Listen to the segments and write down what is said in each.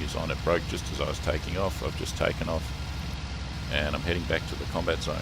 batteries on. It broke just as I was taking off. I've just taken off and I'm heading back to the combat zone.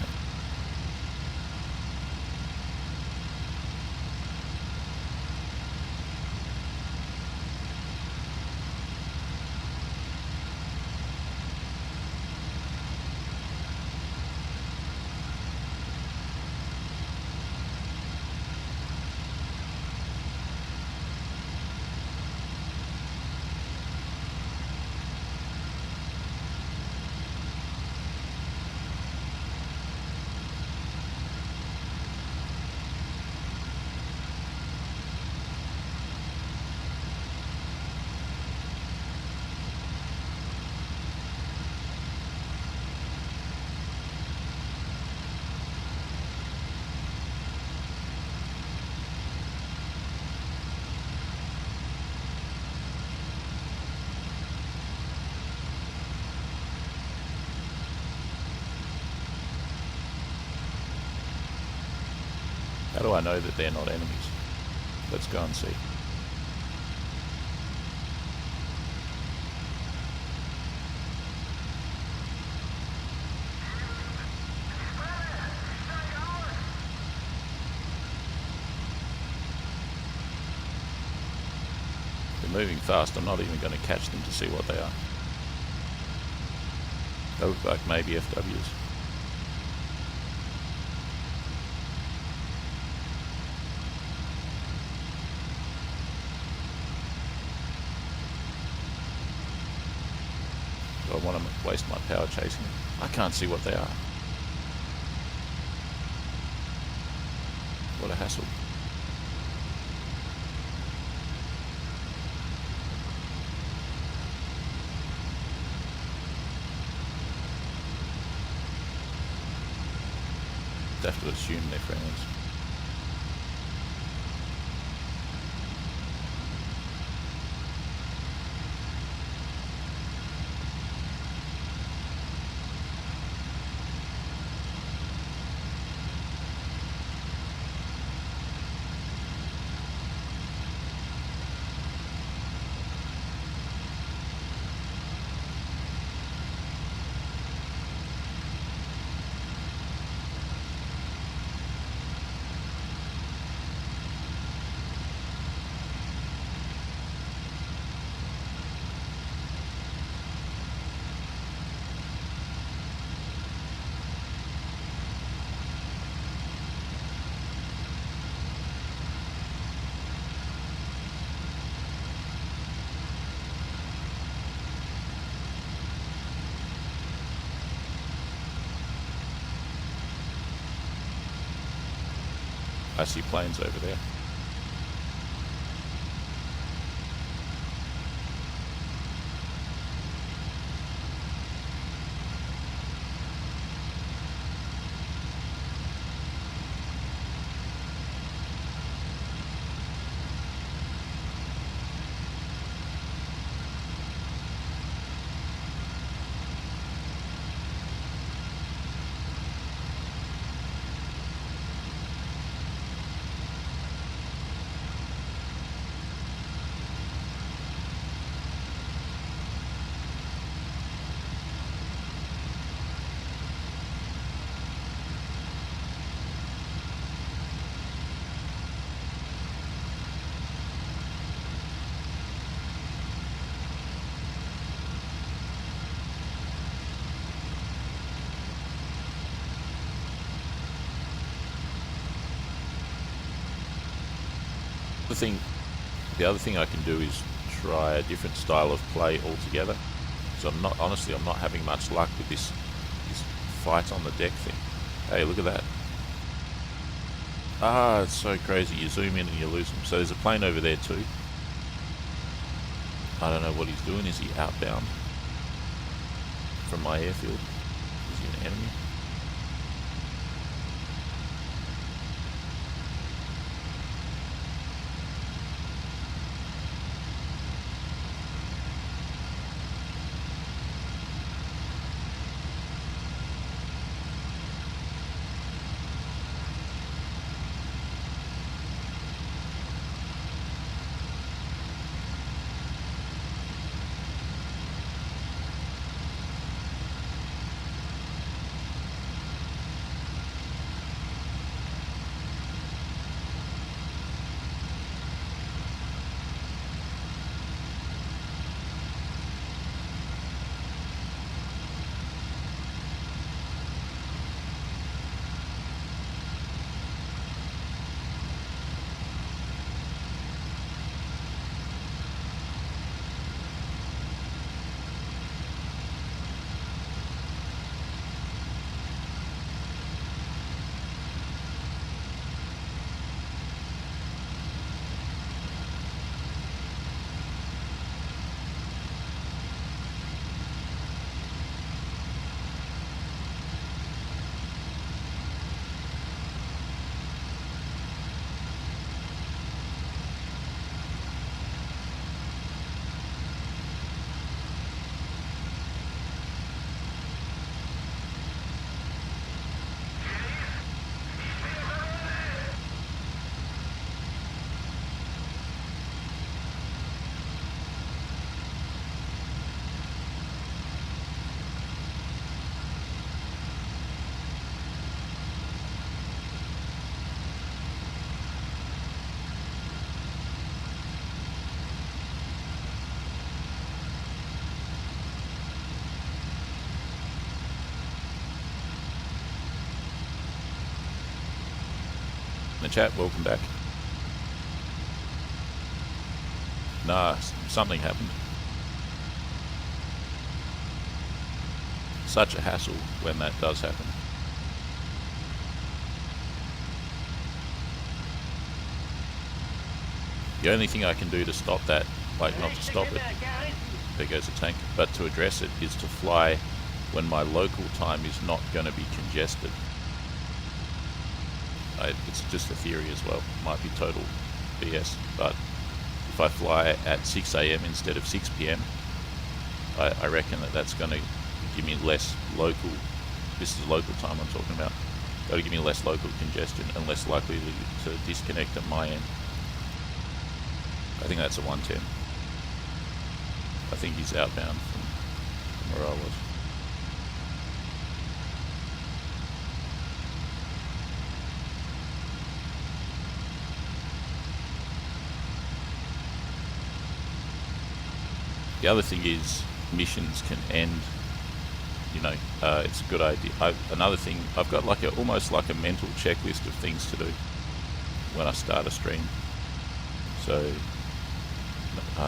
How do I know that they're not enemies? Let's go and see. They're moving fast. I'm not even going to catch them to see what they are. They look like maybe FWs. I want to waste my power chasing them. I can't see what they are. What a hassle. I have to assume they're friendlies. I see planes over there. The other thing I can do is try a different style of play altogether. So I'm not having much luck with this fight on the deck thing. Hey, look at that. Ah, it's so crazy. You zoom in and you lose them. So there's a plane over there too. I don't know what he's doing. Is he outbound from my airfield? Is he an enemy? the chat, welcome back. Nah, something happened. Such a hassle when that does happen. The only thing I can do to stop that, like not to stop it, there goes the tank, but to address it is to fly when my local time is not going to be congested. It's just a theory as well, might be total BS, but if I fly at 6 AM instead of 6 PM, I reckon that's going to give me less local, this is local time I'm talking about, got to give me less local congestion and less likely to disconnect at my end. I think that's a 110. I think he's outbound from where I was. The other thing is missions can end, you know, it's a good idea. Another thing, I've got like almost like a mental checklist of things to do when I start a stream. So,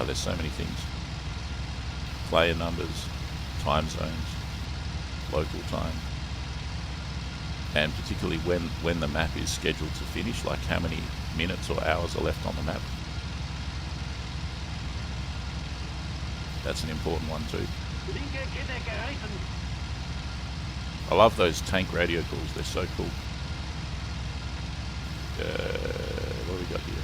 there's so many things. Player numbers, time zones, local time, and particularly when the map is scheduled to finish, like how many minutes or hours are left on the map. That's an important one too. I love those tank radio calls, they're so cool. What do we got here?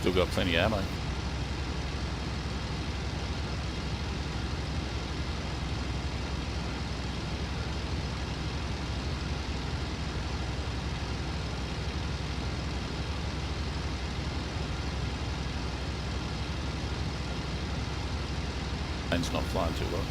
Still got plenty of ammo. Plane's not flying too well.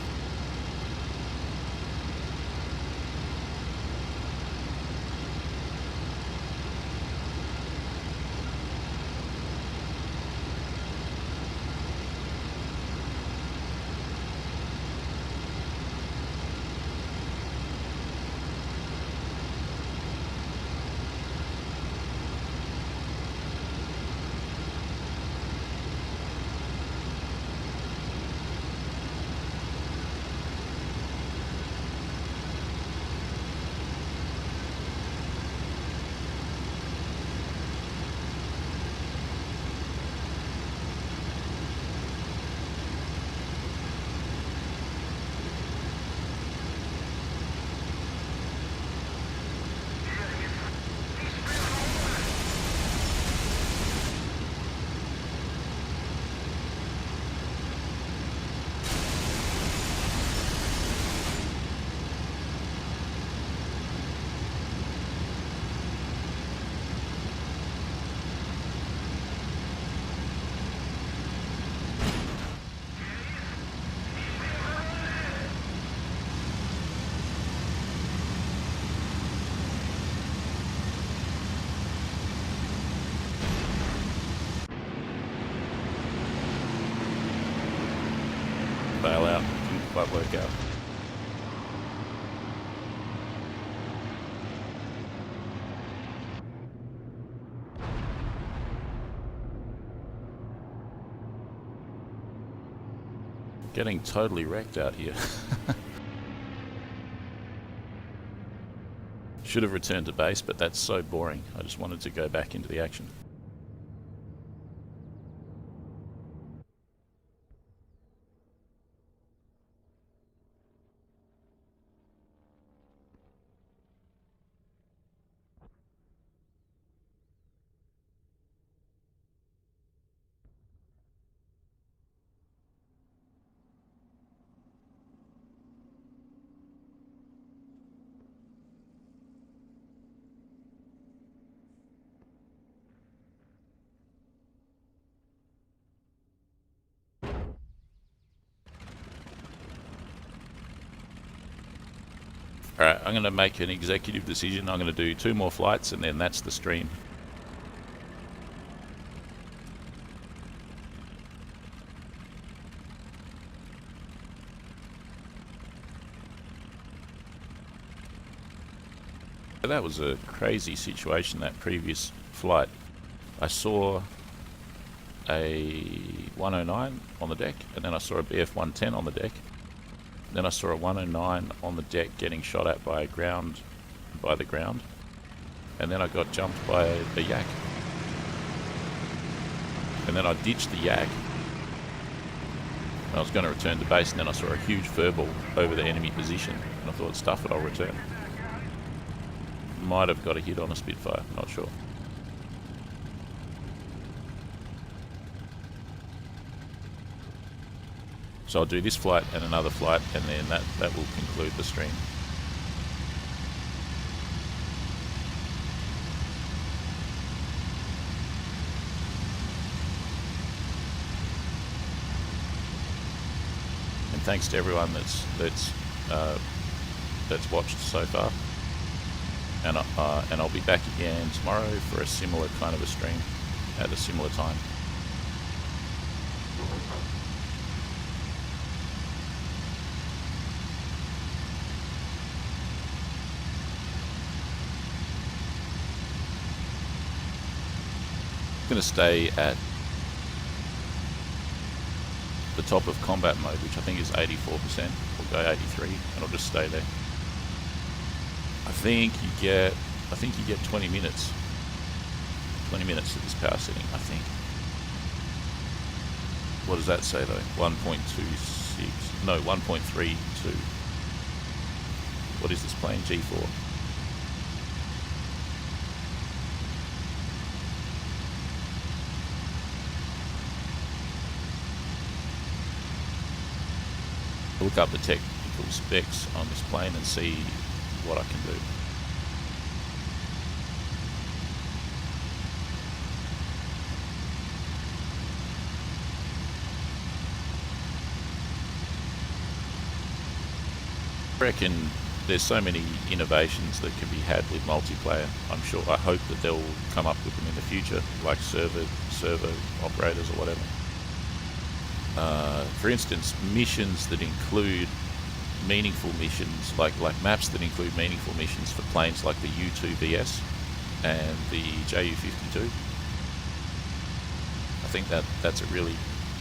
Bail out, didn't quite work out. Getting totally wrecked out here. Should have returned to base, but that's so boring. I just wanted to go back into the action. Alright, I'm going to make an executive decision. I'm going to do 2 more flights and then that's the stream. That was a crazy situation, that previous flight. I saw a 109 on the deck, and then I saw a BF 110 on the deck. Then I saw a 109 on the deck getting shot at by the ground. And then I got jumped by a yak. And then I ditched the yak. I was going to return to base, and then I saw a huge furball over the enemy position. And I thought, stuff it, I'll return. Might have got a hit on a Spitfire, not sure. So I'll do this flight and another flight, and then that will conclude the stream. And thanks to everyone that's watched so far. And I'll be back again tomorrow for a similar kind of a stream at a similar time. I'm going to stay at the top of combat mode, which I think is 84%. We'll go 83, and I'll just stay there. I think you get 20 minutes. 20 minutes at this power setting, I think. What does that say though? 1.26. No, 1.32. What is this plane? G4. look up the technical specs on this plane and see what I can do. I reckon there's so many innovations that can be had with multiplayer. I hope that they'll come up with them in the future, like server operators or whatever. For instance, missions that include meaningful missions, like maps that include meaningful missions for planes like the U2VS and the Ju-52. I think that's a really,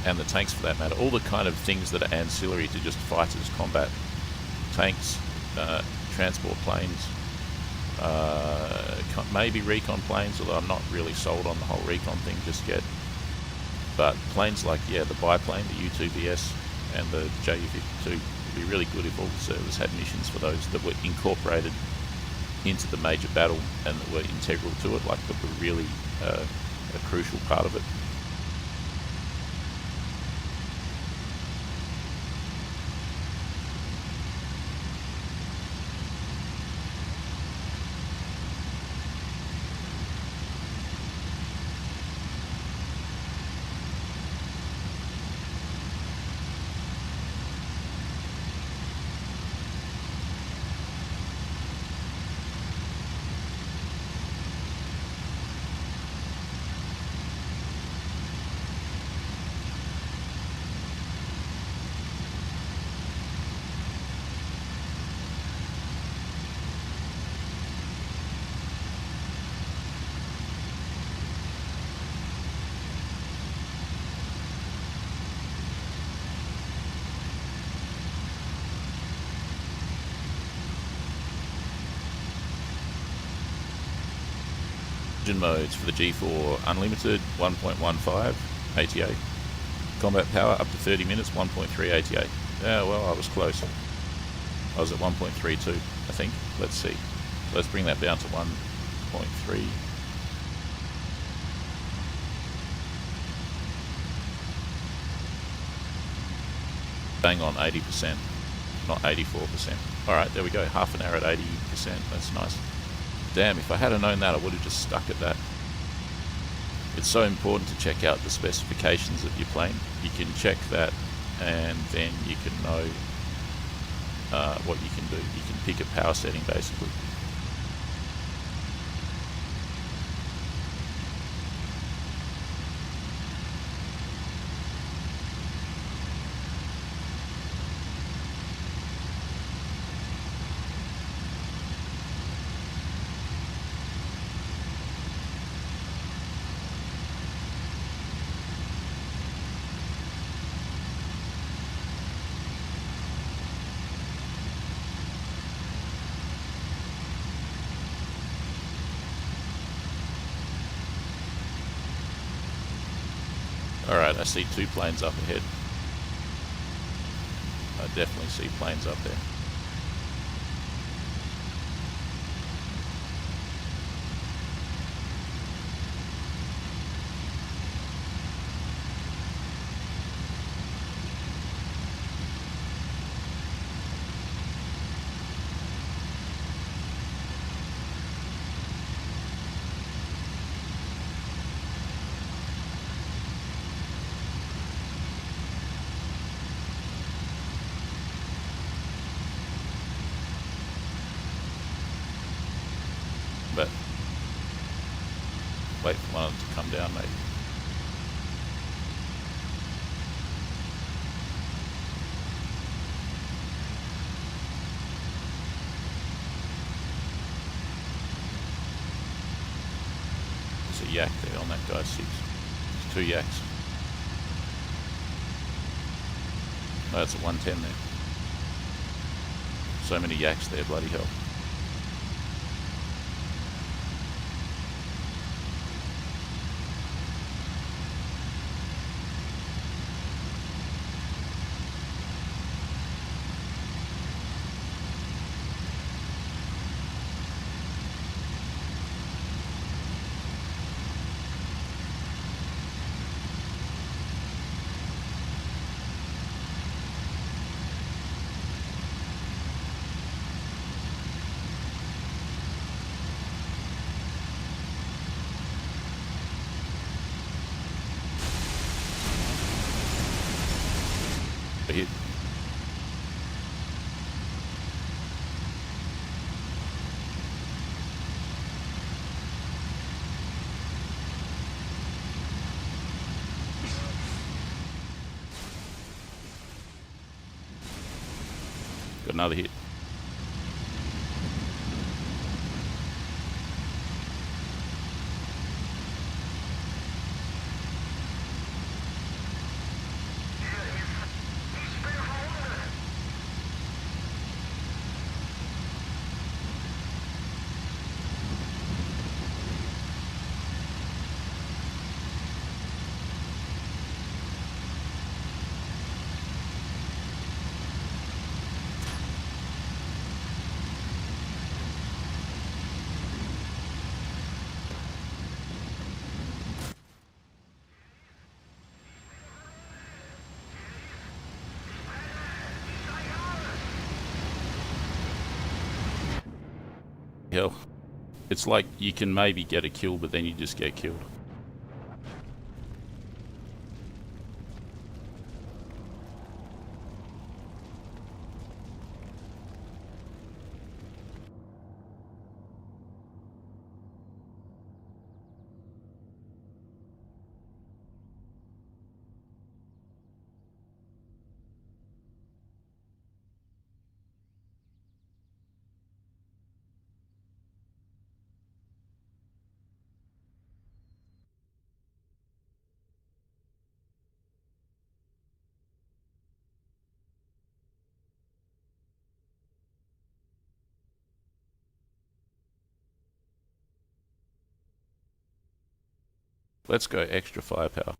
and the tanks for that matter, all the kind of things that are ancillary to just fighters combat. Tanks, transport planes, maybe recon planes, although I'm not really sold on the whole recon thing just yet. But planes like, the biplane, the U2VS and the Ju-52 would be really good if all the servers had missions for those that were incorporated into the major battle and that were integral to it, like that were really a crucial part of it. Engine modes for the G4 Unlimited 1.15 ATA. Combat power up to 30 minutes 1.3 ATA. Yeah, well, I was close. I was at 1.32, I think. Let's see. Let's bring that down to 1.3. Bang on 80%, not 84%. Alright, there we go. Half an hour at 80%. That's nice. Damn, if I had known that, I would have just stuck at that. It's so important to check out the specifications of your plane. You can check that and then you can know what you can do. You can pick a power setting basically. Alright, I see two planes up ahead. I definitely see planes up there. But wait for one of them to come down maybe. There's a yak there on that guy's six. There's two yaks. No, that's a 110 there. So many yaks there, bloody hell. Got another hit. Hell, it's like you can maybe get a kill, but then you just get killed. Let's go extra firepower.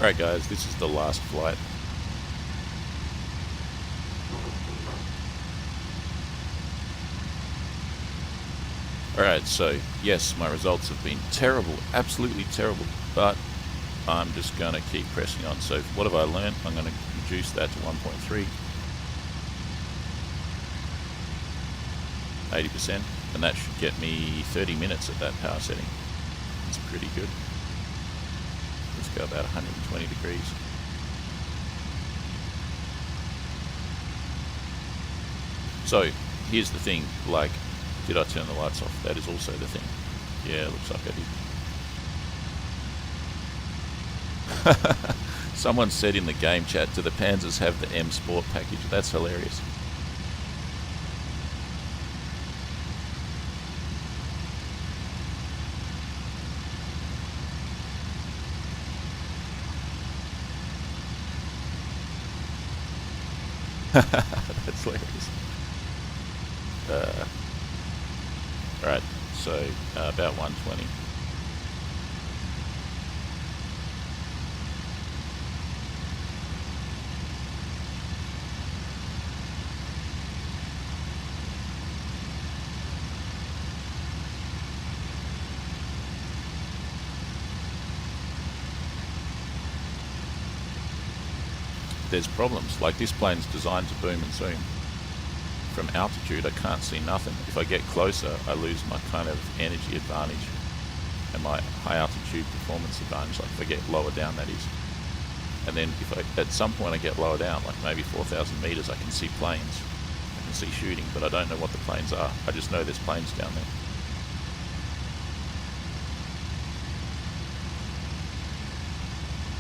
Alright guys, this is the last flight. Alright, so yes, my results have been terrible, absolutely terrible, but I'm just going to keep pressing on. So what have I learned? I'm going to reduce that to 1.3, 80%, and that should get me 30 minutes at that power setting. It's pretty good. Let's go about 120 degrees. So here's the thing, like, did I turn the lights off? That is also the thing. Yeah, looks like I did. Someone said in the game chat, do the Panzers have the M Sport package? That's hilarious. That's hilarious. Right, so about 120. There's problems, like this plane's designed to boom and zoom. from altitude, I can't see nothing. If I get closer, I lose my kind of energy advantage and my high altitude performance advantage, like if I get lower down, that is. And then if at some point I get lower down, like maybe 4,000 meters, I can see planes. I can see shooting, but I don't know what the planes are. I just know there's planes down there.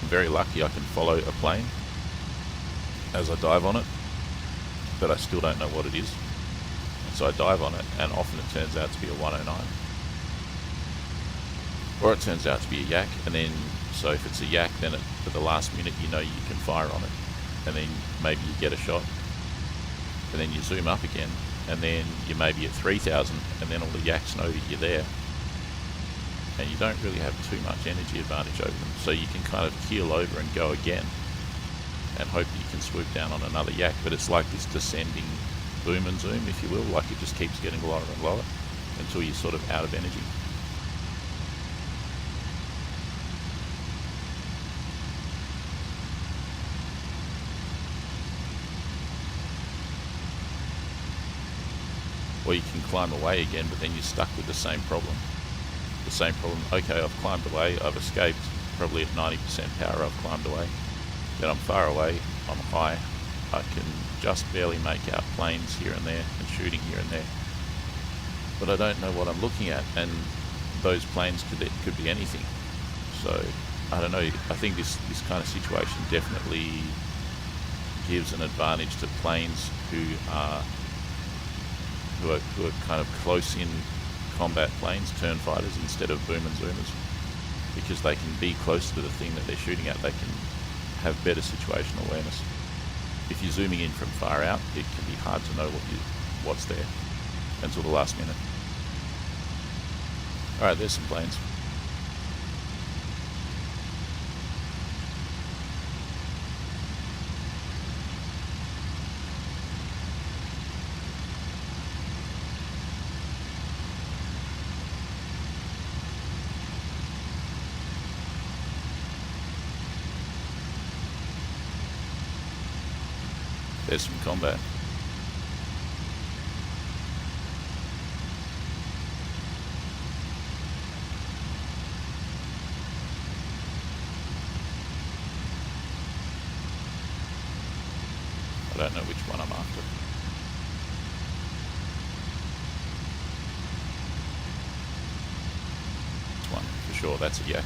I'm very lucky I can follow a plane as I dive on it, but I still don't know what it is. And so I dive on it, and often it turns out to be a 109. Or it turns out to be a yak, and then, so if it's a yak, then at the last minute you know you can fire on it, and then maybe you get a shot, and then you zoom up again, and then you may be at 3,000, and then all the yaks know that you're there, and you don't really have too much energy advantage over them, so you can kind of keel over and go again, and hope you can swoop down on another yak. But it's like this descending boom and zoom, if you will, like it just keeps getting lower and lower until you're sort of out of energy. Or you can climb away again, but then you're stuck with the same problem. Okay, I've climbed away, I've escaped, probably at 90% power I've climbed away. Then I'm far away, I'm high, I can just barely make out planes here and there and shooting here and there. But I don't know what I'm looking at, and those planes could be anything. So, I don't know, I think this kind of situation definitely gives an advantage to planes who are kind of close-in combat planes, turn fighters instead of boom and zoomers, because they can be close to the thing that they're shooting at. They can have better situational awareness. If you're zooming in from far out, it can be hard to know what's there until the last minute. Alright, there's some planes. There's some combat. I don't know which one I'm after. This one, for sure, that's a yak.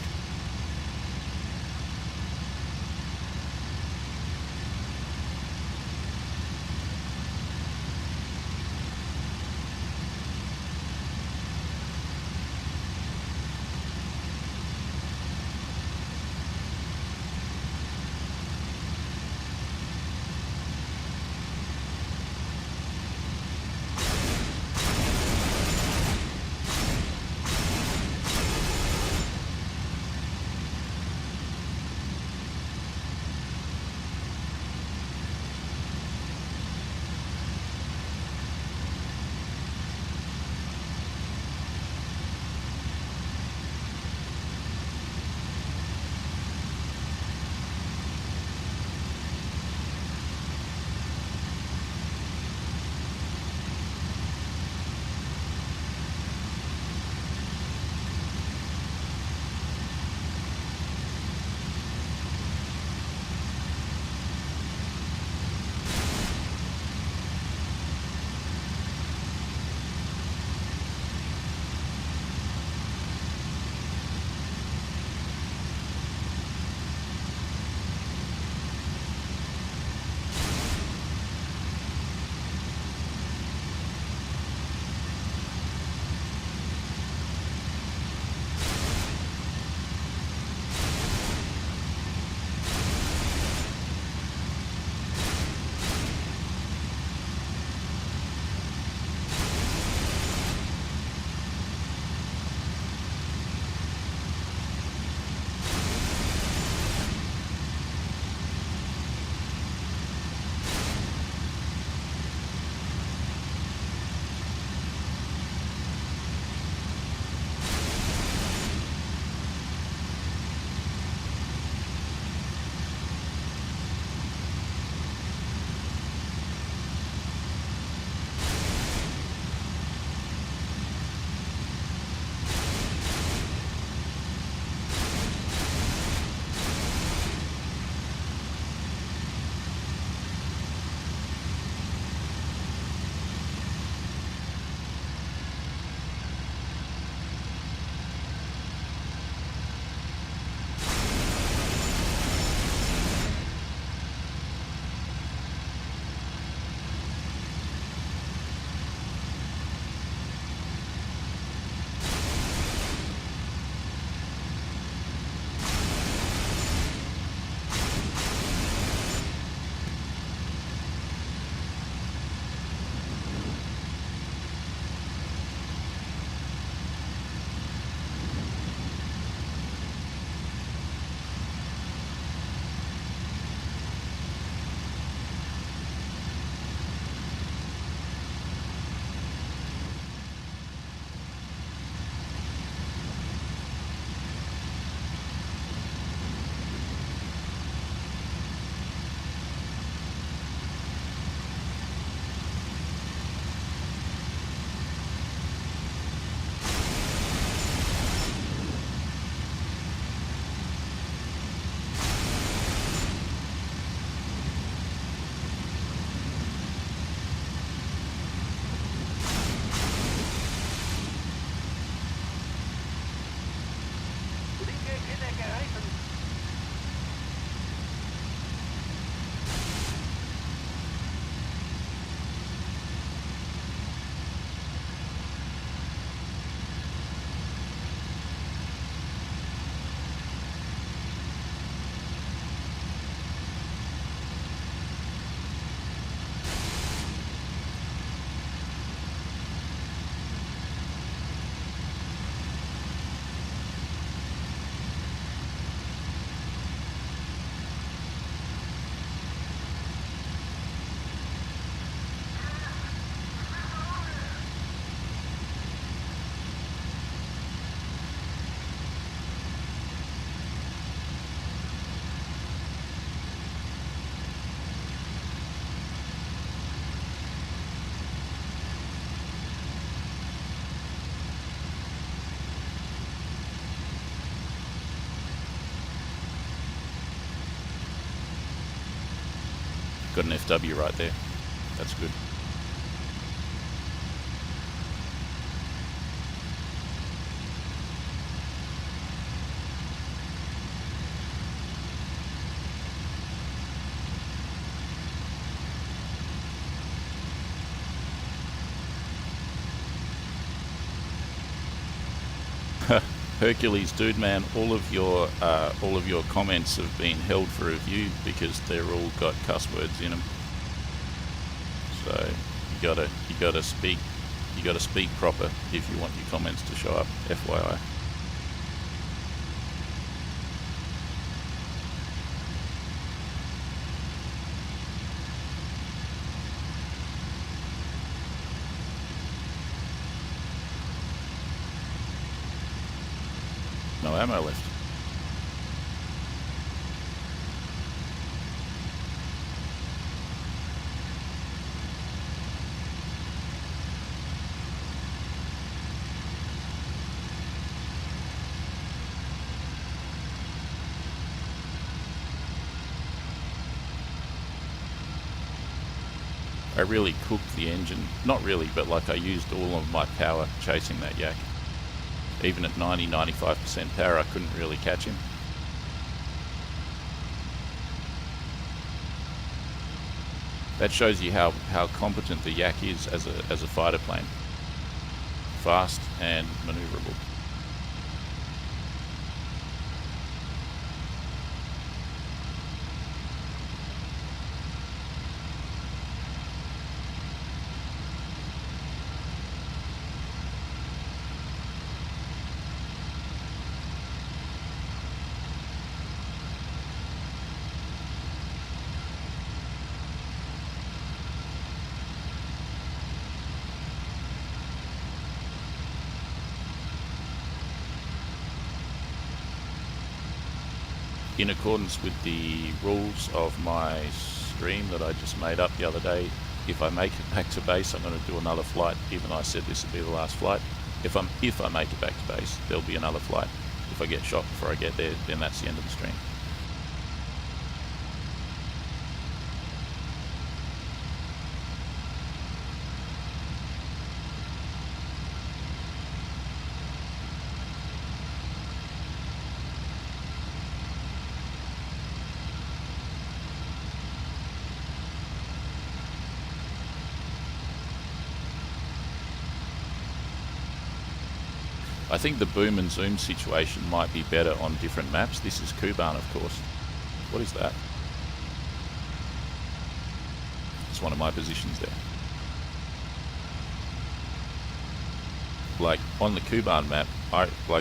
Got an FW right there. That's good. Hercules, dude, man, all of your comments have been held for review because they're all got cuss words in them. So you gotta speak proper if you want your comments to show up. FYI. No ammo left. I really cooked the engine. Not really, but like I used all of my power chasing that yak. Even at 90-95% power, I couldn't really catch him. That shows you how competent the yak is as a fighter plane. Fast and maneuverable. In accordance with the rules of my stream that I just made up the other day, if I make it back to base, I'm going to do another flight, even though I said this would be the last flight. If I make it back to base, there'll be another flight. If I get shot before I get there, then that's the end of the stream. I think the boom and zoom situation might be better on different maps. This is Kuban, of course. What is that? It's one of my positions there. Like on the Kuban map,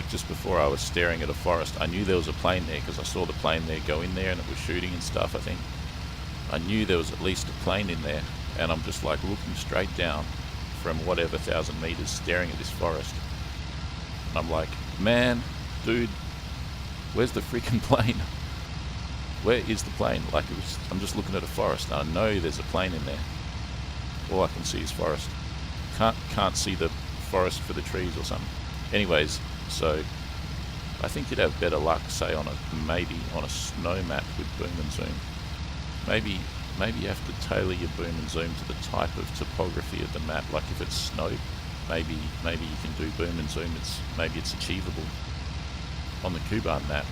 just before I was staring at a forest, I knew there was a plane there because I saw the plane there go in there and it was shooting and stuff, I think. I knew there was at least a plane in there, and I'm just like looking straight down from whatever 1,000 meters staring at this forest. I'm like, man, dude, where's the freaking plane? Where is the plane? Like, I'm just looking at a forest, and I know there's a plane in there. All I can see is forest. Can't see the forest for the trees or something. Anyways, so I think you'd have better luck, say, maybe on a snow map with boom and zoom. Maybe you have to tailor your boom and zoom to the type of topography of the map. Like if it's snow, maybe you can do boom and zoom. Maybe it's achievable. On the Kuban map,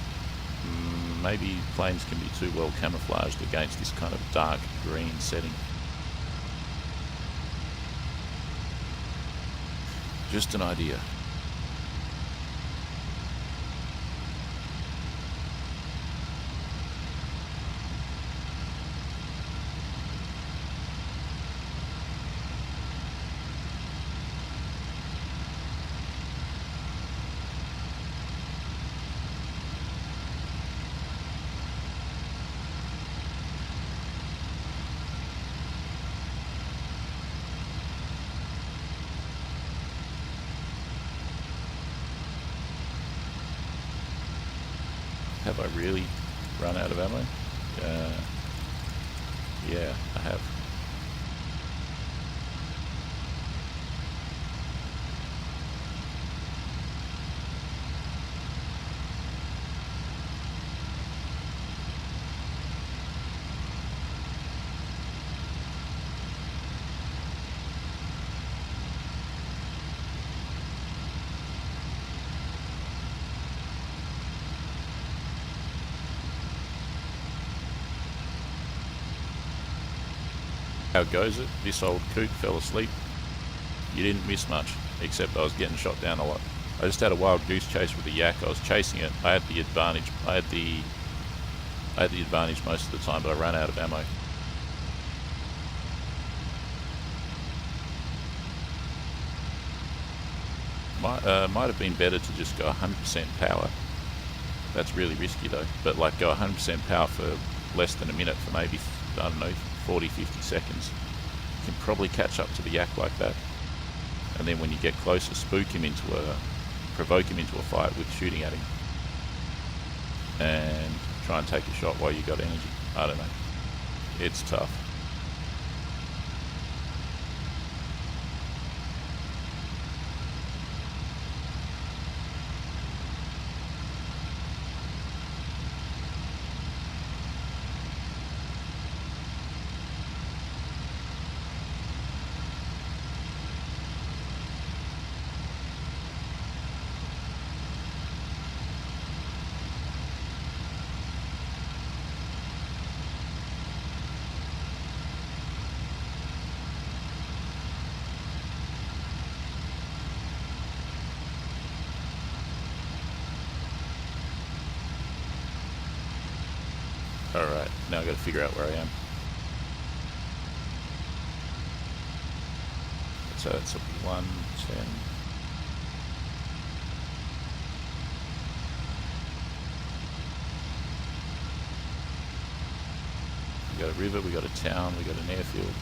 maybe planes can be too well camouflaged against this kind of dark green setting. Just an idea. Have I really run out of ammo? Yeah, I have. How goes it? This old coot fell asleep. You didn't miss much, except I was getting shot down a lot. I just had a wild goose chase with a yak. I was chasing it. I had the advantage. I had the advantage most of the time, but I ran out of ammo. Might have been better to just go 100% power. That's really risky though. But like go 100% power for less than a minute for maybe, I don't know, 40, 50 seconds. You can probably catch up to the yak like that. And then when you get closer, provoke him into a fight with shooting at him. And try and take a shot while you got energy. I don't know. It's tough. Alright, now I've got to figure out where I am. So it's a 110. We got a river, we got a town, we got an airfield.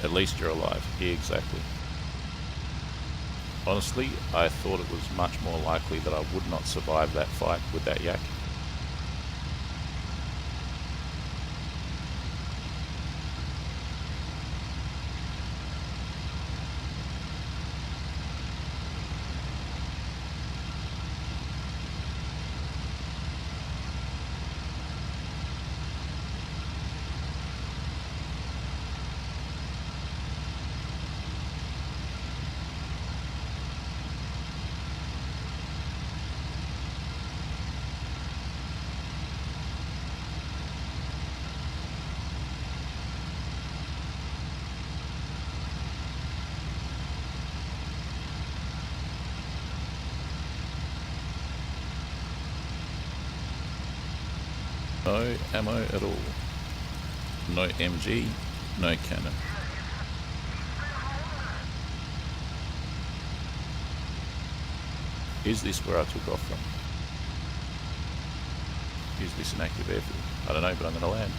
At least you're alive. Yeah, exactly. Honestly, I thought it was much more likely that I would not survive that fight with that yak. No ammo at all. No MG, no cannon. Is this where I took off from? Is this an active airfield? I don't know, but I'm going to land.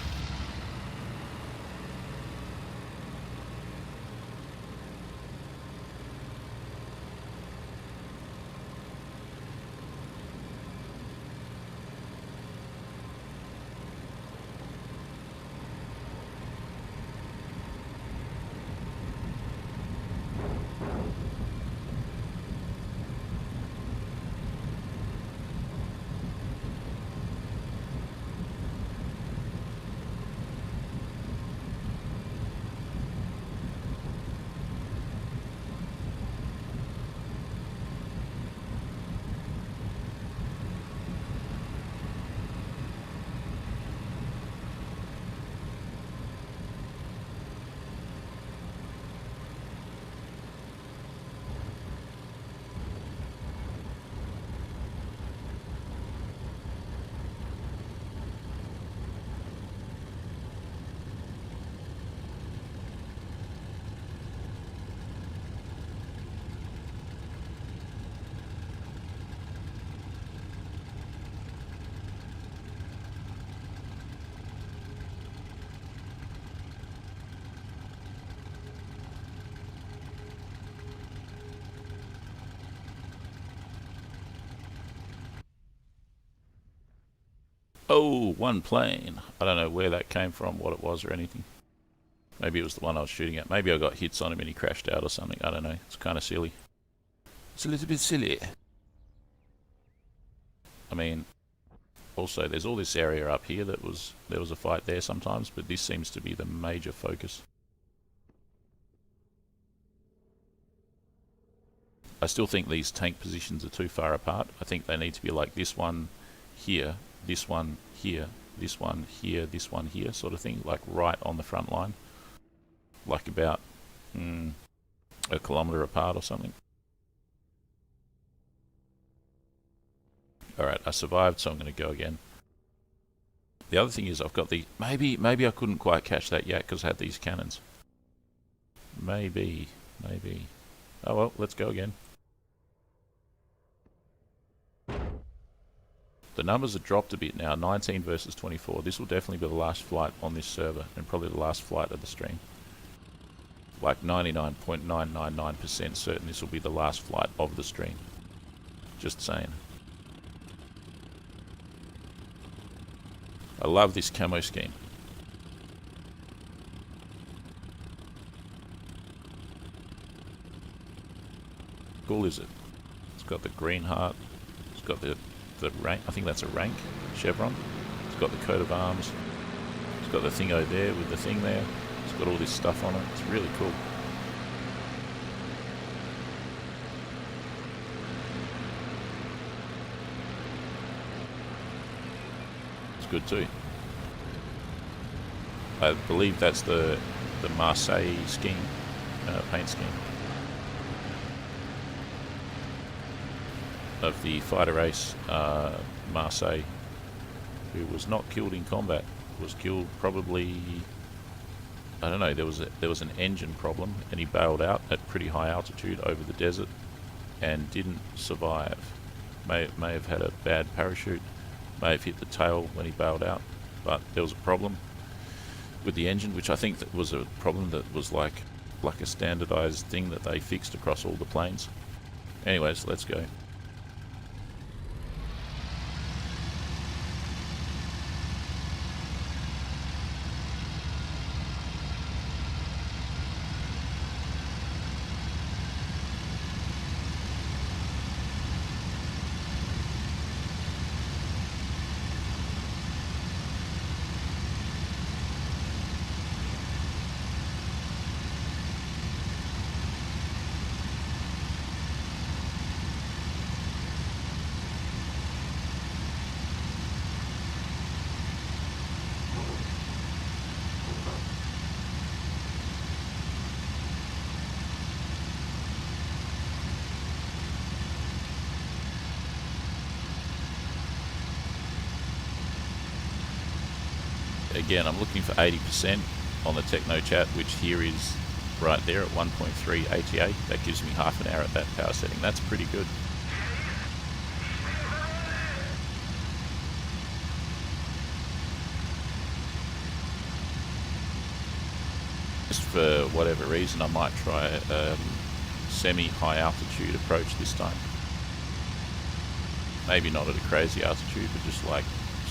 Oh, one plane. I don't know where that came from, what it was or anything. Maybe it was the one I was shooting at. Maybe I got hits on him and he crashed out or something. I don't know. It's kind of silly. It's a little bit silly. I mean, also there's all this area up here there was a fight there sometimes, but this seems to be the major focus. I still think these tank positions are too far apart. I think they need to be like this one here, this one here, this one here, this one here, sort of thing, like right on the front line. Like about a kilometre apart or something. Alright, I survived, so I'm going to go again. The other thing is I've got the... Maybe I couldn't quite catch that yet because I had these cannons. Maybe. Oh well, let's go again. The numbers have dropped a bit now, 19 versus 24. This will definitely be the last flight on this server, and probably the last flight of the stream. Like 99.999% certain this will be the last flight of the stream. Just saying. I love this camo scheme. Cool is it? It's got the green heart. It's got the rank. I think that's a rank chevron. It's got the coat of arms. It's got the thing over there with the thing there. It's got all this stuff on it. It's really cool. It's good too. I believe that's the Marseille scheme, paint scheme of the fighter ace Marseille, who was not killed in combat. Was killed probably, I don't know, there was an engine problem and he bailed out at pretty high altitude over the desert and didn't survive. May have had a bad parachute, may have hit the tail when he bailed out, but there was a problem with the engine, which I think that was a problem that was like a standardized thing that they fixed across all the planes. Anyways, let's go. Again, I'm looking for 80% on the Techno chat, which here is right there at 1.3 ATA. That gives me half an hour at that power setting. That's pretty good. Just for whatever reason, I might try a semi-high altitude approach this time. Maybe not at a crazy altitude, but just like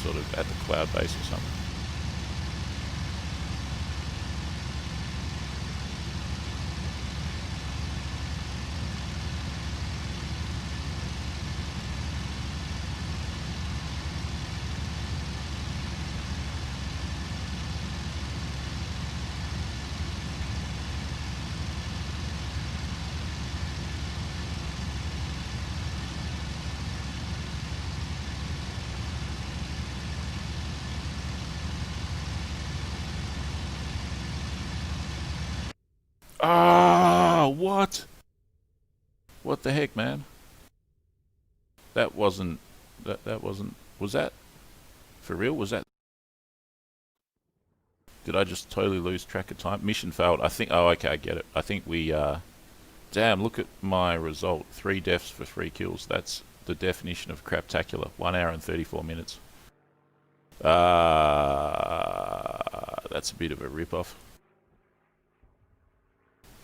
sort of at the cloud base or something. Ah, what? What the heck, man? That wasn't... That wasn't... Was that... For real? Was that... Did I just totally lose track of time? Mission failed. I think... Oh, okay, I get it. I think we, Damn, look at my result. 3 deaths for 3 kills. That's the definition of craptacular. 1 hour and 34 minutes. That's a bit of a rip-off.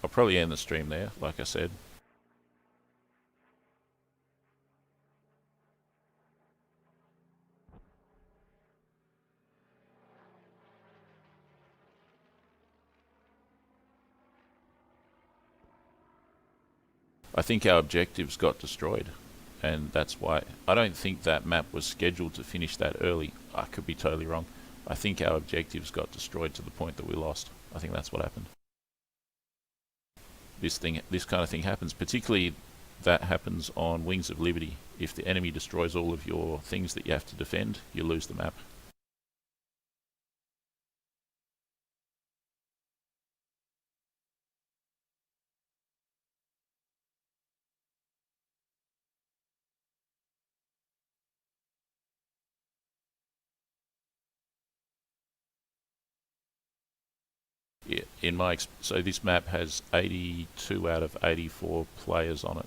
I'll probably end the stream there, like I said. I think our objectives got destroyed, and that's why. I don't think that map was scheduled to finish that early. I could be totally wrong. I think our objectives got destroyed to the point that we lost. I think that's what happened. This kind of thing happens, particularly that happens on Wings of Liberty. If the enemy destroys all of your things that you have to defend, you lose the map. Yeah, so this map has 82 out of 84 players on it.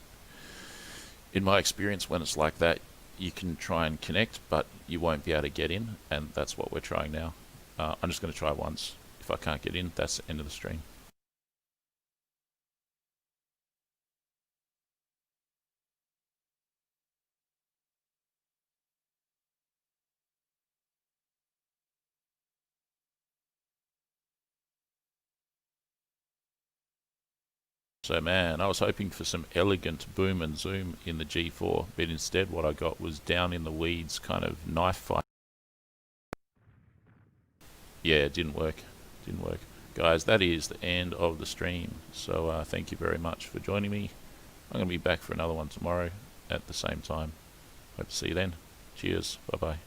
In my experience, when it's like that, you can try and connect, but you won't be able to get in, and that's what we're trying now. I'm just going to try once. If I can't get in, that's the end of the stream. So man, I was hoping for some elegant boom and zoom in the G4, but instead what I got was down in the weeds kind of knife fight. Yeah, it didn't work. Didn't work. Guys, that is the end of the stream. So thank you very much for joining me. I'm going to be back for another one tomorrow at the same time. Hope to see you then. Cheers. Bye-bye.